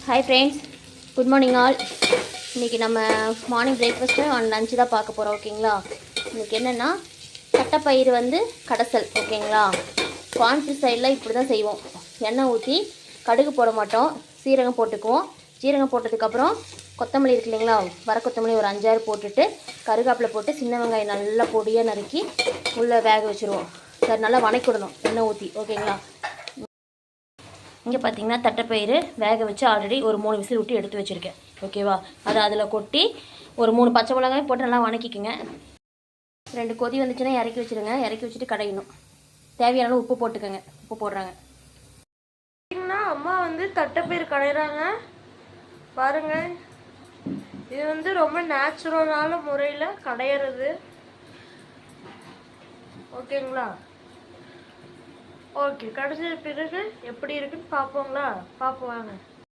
Hi friends, good morning all. இன்றைக்கி நம்ம morning breakfast and lunch தான் பார்க்க போகிறோம். ஓகேங்களா? இன்றைக்கி என்னென்னா தட்டைப்பயிறு கடைசல். ஓகேங்களா? கோயம்புத்தூர் சைடில் இப்படி தான் செய்வோம். எண்ணெய் ஊற்றி கடுகு போட மாட்டோம், சீரகம் போட்டுக்குவோம். சீரகம் போட்டதுக்கப்புறம் கொத்தமல்லி இருக்கு இல்லைங்களா, வர கொத்தமல்லி ஒரு 5-6 போட்டுட்டு கருகாப்பில் போட்டு சின்ன வெங்காயம் நல்லா பொடியாக நறுக்கி உள்ளே வேக வச்சுருவோம். சரி, நல்லா வணக்கிடணும் எண்ணெய் ஊற்றி. ஓகேங்களா? இங்கே பார்த்தீங்கன்னா தட்டைப்பயிறு வேக வச்சு ஆல்ரெடி ஒரு 3 விசில் விட்டு எடுத்து வச்சுருக்கேன். ஓகேவா? அதை அதில் கொட்டி ஒரு 3 பச்சை மிளகாய் போட்டு நல்லா வணக்கிக்குங்க. 2 கொதி வந்துச்சுன்னா இறக்கி வச்சுருங்க. இறக்கி வச்சுட்டு கடையணும். தேவையான உப்பு போட்டுக்கோங்க. உப்பு போடுறாங்க. அம்மா தட்டைப்பயிறு கடையிறாங்க பாருங்க. இது ரொம்ப நேச்சுரலான முறையில் கடையிறது. ஓகேங்களா? ஓகே, கடைசி பிறகு எப்படி இருக்குன்னு பார்ப்போங்களா? பார்ப்போம் வாங்க.